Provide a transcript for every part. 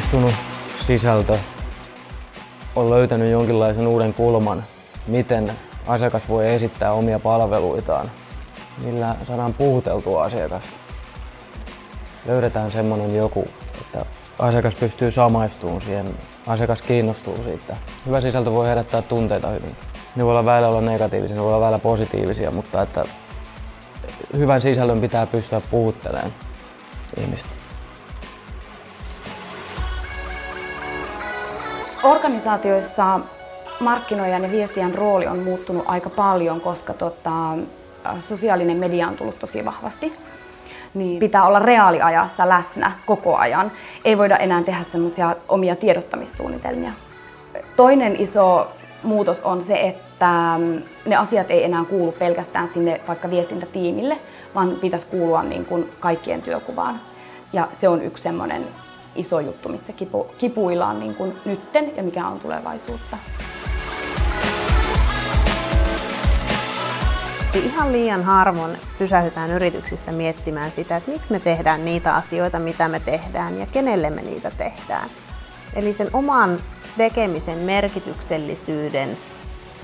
Onnistunut sisältö on löytänyt jonkinlaisen uuden kulman, miten asiakas voi esittää omia palveluitaan, millä saadaan puhuteltua asiakasta. Löydetään semmoinen joku, että asiakas pystyy samaistumaan siihen, asiakas kiinnostuu siitä. Hyvä sisältö voi herättää tunteita hyvin. Ne voi olla välillä olla negatiivisia, ne voi olla välillä positiivisia, mutta että hyvän sisällön pitää pystyä puhuttelemaan ihmistä. Organisaatioissa markkinoijan ja viestiän rooli on muuttunut aika paljon, koska sosiaalinen media on tullut tosi vahvasti. Niin pitää olla reaaliajassa läsnä koko ajan. Ei voida enää tehdä semmoisia omia tiedottamissuunnitelmia. Toinen iso muutos on se, että ne asiat ei enää kuulu pelkästään sinne vaikka viestintätiimille, vaan pitäisi kuulua niin kuin kaikkien työkuvaan. Ja se on yksi semmoinen iso juttu, missä kipuillaan niin kuin nytten ja mikä on tulevaisuutta. Ihan liian harvoin pysähdytään yrityksissä miettimään sitä, että miksi me tehdään niitä asioita, mitä me tehdään ja kenelle me niitä tehdään. Eli sen oman tekemisen merkityksellisyyden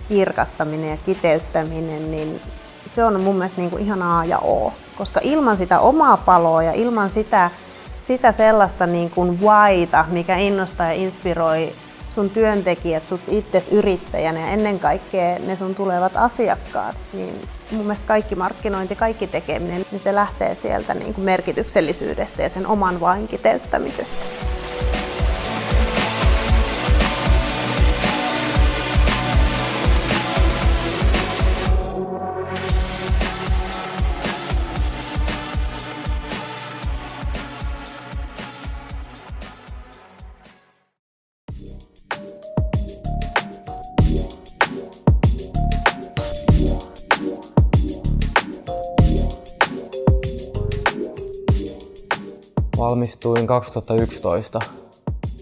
kirkastaminen ja kiteyttäminen, niin se on mun mielestä niin kuin ihan A ja O. Koska ilman sitä omaa paloa ja ilman sitä sellaista niin kuin whyta, mikä innostaa ja inspiroi sun työntekijät, sut itses yrittäjänä ja ennen kaikkea ne sun tulevat asiakkaat, niin mun mielestä kaikki markkinointi, kaikki tekeminen, niin se lähtee sieltä niin kuin merkityksellisyydestä ja sen oman vain kiteyttämisestä. Valmistuin 2011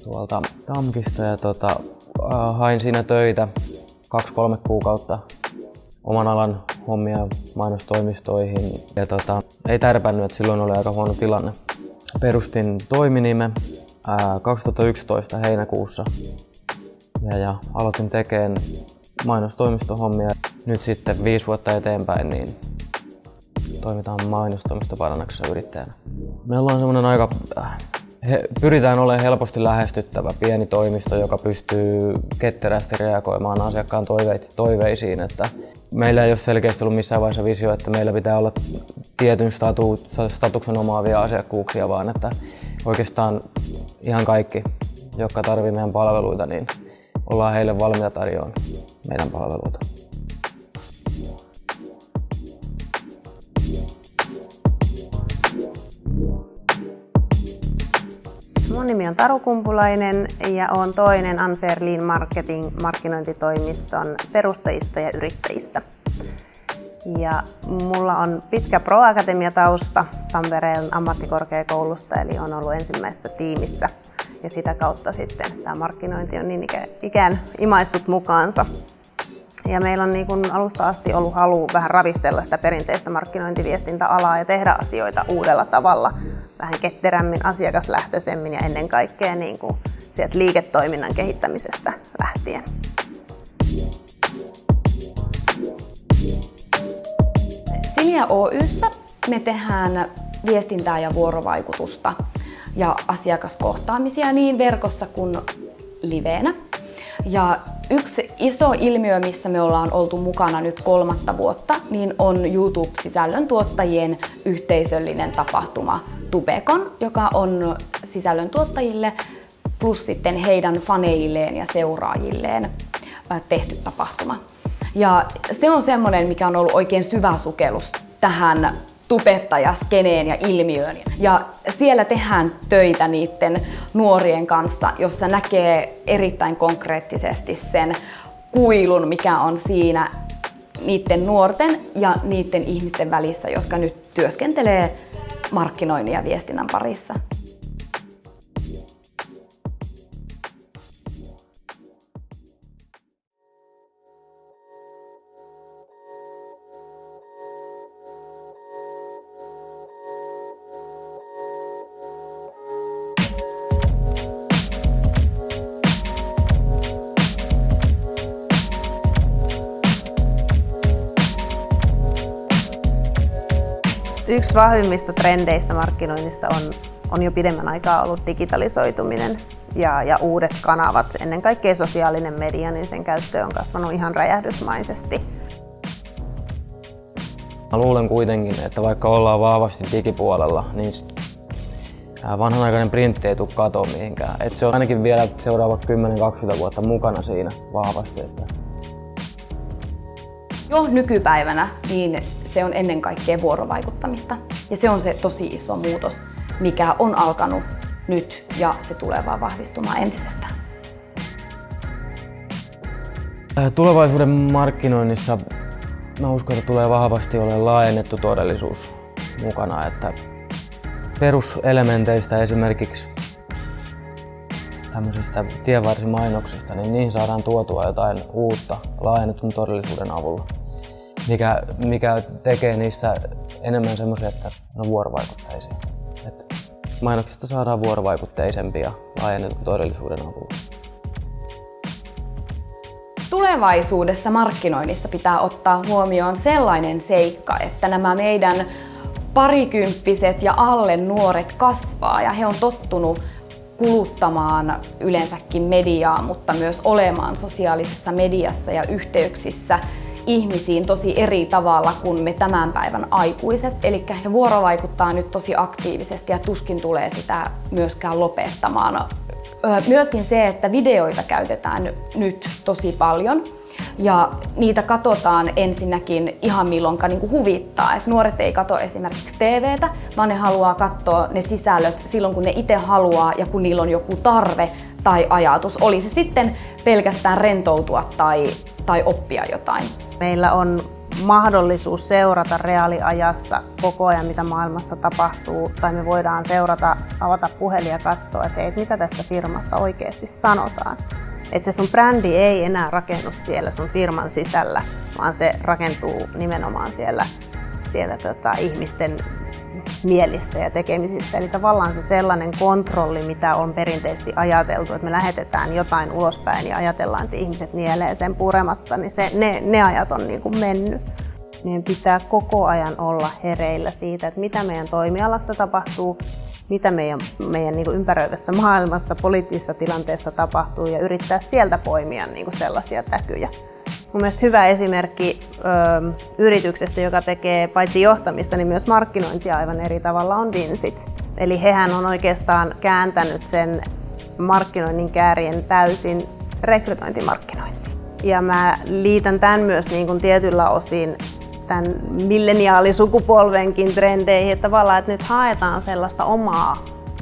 tuolta TAMKista ja hain siinä töitä 2-3 kuukautta oman alan hommia mainostoimistoihin. Ja ei tärpännyt, että silloin oli aika huono tilanne. Perustin toiminimen 2011 heinäkuussa ja aloitin tekemään mainostoimistohommia. Nyt sitten 5 vuotta eteenpäin niin toimitaan mainostoimisto Paranaksessa yrittäjänä. Meillä on semmoinen pyritään olemaan helposti lähestyttävä pieni toimisto, joka pystyy ketterästi reagoimaan asiakkaan toiveisiin. Että meillä ei ole selkeästi ollut missään vaiheessa visio, että meillä pitää olla tietyn statuksen omaavia asiakkuuksia, vaan että oikeastaan ihan kaikki, jotka tarvitsevat meidän palveluita, niin ollaan heille valmiita tarjoamaan meidän palveluita. Mun nimi on Taru Kumpulainen ja olen toinen Unfair Lean Marketing markkinointitoimiston perustajista ja yrittäjistä. Ja mulla on pitkä Pro-akatemia-tausta Tampereen ammattikorkeakoulusta, eli olen ollut ensimmäisessä tiimissä. Ja sitä kautta sitten tämä markkinointi on niin ikään imaissut mukaansa. Ja meillä on niin kuin alusta asti ollut halu vähän ravistella sitä perinteistä markkinointiviestintäalaa ja tehdä asioita uudella tavalla, vähän ketterämmin, asiakaslähtöisemmin ja ennen kaikkea niin kuin sieltä liiketoiminnan kehittämisestä lähtien. Silja Oy:ssä me tehdään viestintää ja vuorovaikutusta ja asiakaskohtaamisia niin verkossa kuin liveenä. Ja yksi iso ilmiö, missä me ollaan oltu mukana nyt 3. vuotta, niin on YouTube-sisällön tuottajien yhteisöllinen tapahtuma Tubecon, joka on sisällön tuottajille plus sitten heidän faneilleen ja seuraajilleen tehty tapahtuma. Ja se on semmoinen, mikä on ollut oikein syvä sukellus tähän tubettajaskeneen ja ilmiöön. Ja siellä tehdään töitä niiden nuorien kanssa, jossa näkee erittäin konkreettisesti sen kuilun, mikä on siinä niiden nuorten ja niiden ihmisten välissä, jotka nyt työskentelee markkinoinnin ja viestinnän parissa. Yksi vahvimmista trendeistä markkinoinnissa on jo pidemmän aikaa ollut digitalisoituminen ja uudet kanavat. Ennen kaikkea sosiaalinen media, niin sen käyttö on kasvanut ihan räjähdysmaisesti. Mä luulen kuitenkin, että vaikka ollaan vahvasti digipuolella, niin vanhanaikainen printti ei tule katoa mihinkään. Et se on ainakin vielä seuraavat 10-20 vuotta mukana siinä vahvasti. Jo nykypäivänä niin se on ennen kaikkea vuorovaikuttamista. Ja se on se tosi iso muutos, mikä on alkanut nyt ja se tulee vaan vahvistumaan entisestään. Tulevaisuuden markkinoinnissa mä uskon, että tulee vahvasti olemaan laajennettu todellisuus mukana. Että peruselementeistä esimerkiksi tämmöisistä tienvarsimainoksista, niin niihin saadaan tuotua jotain uutta laajennetun todellisuuden avulla, mikä tekee niistä enemmän semmoisia, että ne on vuorovaikutteisia. Et mainoksista saadaan vuorovaikutteisempia laajennetun todellisuuden avulla. Tulevaisuudessa markkinoinnissa pitää ottaa huomioon sellainen seikka, että nämä meidän parikymppiset ja alle nuoret kasvaa ja he on tottunut kuluttamaan yleensäkin mediaa, mutta myös olemaan sosiaalisessa mediassa ja yhteyksissä ihmisiin tosi eri tavalla kuin me tämän päivän aikuiset. Eli he vuorovaikuttaa nyt tosi aktiivisesti ja tuskin tulee sitä myöskään lopettamaan. Myöskin se, että videoita käytetään nyt tosi paljon ja niitä katsotaan ensinnäkin ihan milloinka niin kuin huvittaa. Et nuoret ei katso esimerkiksi TVtä, vaan ne haluaa katsoa ne sisällöt silloin kun ne itse haluaa ja kun niillä on joku tarve tai ajatus. Oli se sitten pelkästään rentoutua tai oppia jotain. Meillä on mahdollisuus seurata reaaliajassa koko ajan, mitä maailmassa tapahtuu, tai me voidaan avata puhelin ja katsoa, että hei, mitä tästä firmasta oikeasti sanotaan. Että se sun brändi ei enää rakennu siellä sun firman sisällä, vaan se rakentuu nimenomaan siellä ihmisten mielissä ja tekemisissä. Eli tavallaan se sellainen kontrolli, mitä on perinteisesti ajateltu, että me lähetetään jotain ulospäin ja ajatellaan, että ihmiset nielee sen purematta, niin ne ajat on niin kuin mennyt. Meidän pitää koko ajan olla hereillä siitä, että mitä meidän toimialassa tapahtuu, mitä meidän niin kuin ympäröivässä maailmassa, poliittisessa tilanteessa tapahtuu ja yrittää sieltä poimia niin kuin sellaisia täkyjä. Mun mielestä hyvä esimerkki yrityksestä, joka tekee paitsi johtamista, niin myös markkinointia aivan eri tavalla, on Vinsit. Eli hehän on oikeastaan kääntänyt sen markkinoinnin käärien täysin rekrytointimarkkinointiin. Ja mä liitän tämän myös niin kuin tietyllä osin tämän milleniaalisukupolvenkin trendeihin, että tavallaan, että nyt haetaan sellaista omaa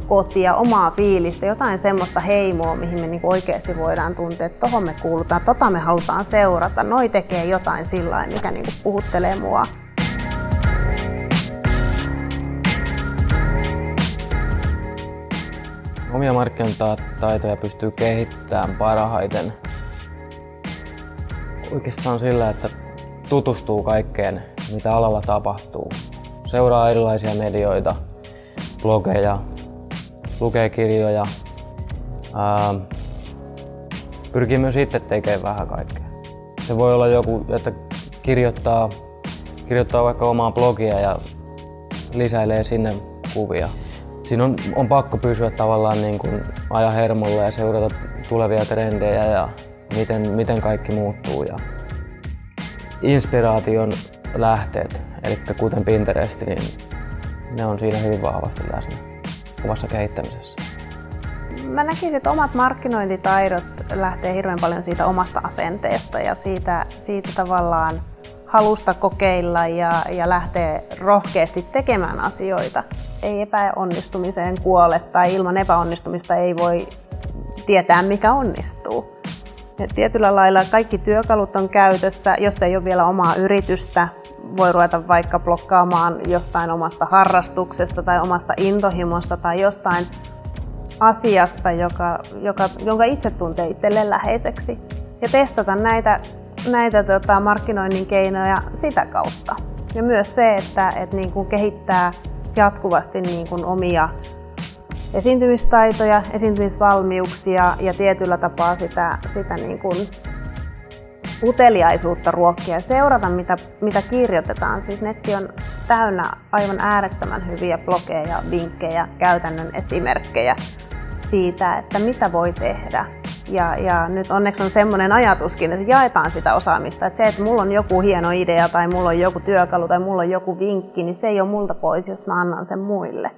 kotia, omaa fiilistä, jotain semmoista heimoa, mihin me niinku oikeasti voidaan tuntea, että tohon me kuulutaan, tota me halutaan seurata, noi tekee jotain sillä mikä niinku puhuttelee mua. Omia markkinointitaitoja pystyy kehittämään parhaiten oikeastaan sillä, että tutustuu kaikkeen, mitä alalla tapahtuu. Seuraa erilaisia medioita, blogeja, lukee kirjoja, pyrkii myös itse tekemään vähän kaikkea. Se voi olla joku, että kirjoittaa vaikka omaa blogia ja lisäilee sinne kuvia. Siinä on pakko pysyä tavallaan niin kuin ajan hermolla ja seurata tulevia trendejä ja miten kaikki muuttuu. Ja inspiraation lähteet, eli kuten Pinterest, niin ne on siinä hyvin vahvasti läsnä omassa kehittämisessä. Mä näkisin, että omat markkinointitaidot lähtee hirveän paljon siitä omasta asenteesta ja siitä tavallaan halusta kokeilla ja lähtee rohkeasti tekemään asioita. Ei epäonnistumiseen kuole tai ilman epäonnistumista ei voi tietää, mikä onnistuu. Ja tietyllä lailla kaikki työkalut on käytössä, jos ei ole vielä omaa yritystä. Voi ruveta vaikka blokkaamaan jostain omasta harrastuksesta tai omasta intohimosta tai jostain asiasta, jonka itse tuntee itselleen läheiseksi. Ja testata näitä markkinoinnin keinoja sitä kautta. Ja myös se, että niin kuin kehittää jatkuvasti niin kuin omia esiintymistaitoja, esiintymisvalmiuksia ja tietyllä tapaa sitä niin kuin uteliaisuutta ruokkia ja seurata, mitä kirjoitetaan. Siis netti on täynnä aivan äärettömän hyviä blogeja, vinkkejä, käytännön esimerkkejä siitä, että mitä voi tehdä. Ja nyt onneksi on semmoinen ajatuskin, että jaetaan sitä osaamista. Että se, että mulla on joku hieno idea tai mulla on joku työkalu tai mulla on joku vinkki, niin se ei ole multa pois, jos mä annan sen muille.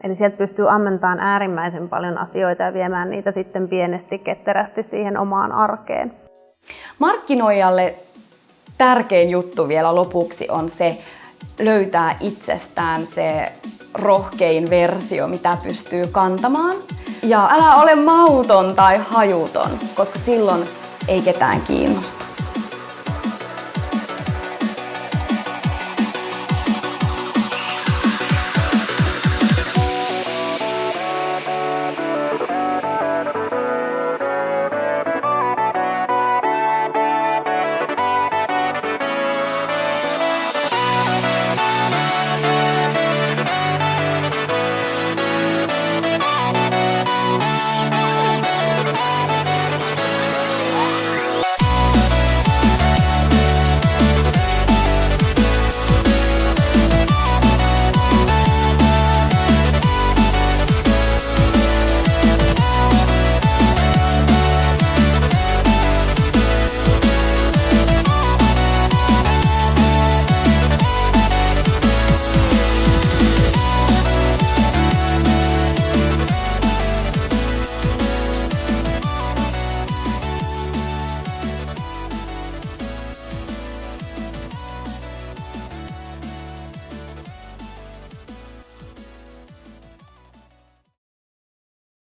Eli sieltä pystyy ammentamaan äärimmäisen paljon asioita ja viemään niitä sitten pienesti, ketterästi siihen omaan arkeen. Markkinoijalle tärkein juttu vielä lopuksi on se löytää itsestään se rohkein versio, mitä pystyy kantamaan. Ja älä ole mauton tai hajuton, koska silloin ei ketään kiinnosta.